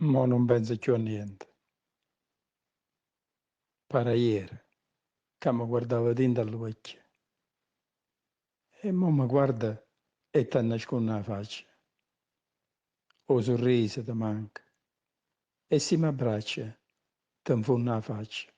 Mo non penso più a niente. Pare ieri, che mi guardava dentro all'occhio. E mo mi guarda e ti nasconde la faccia. O sorriso ti manca. E se mi abbraccia, ti infonde la faccia.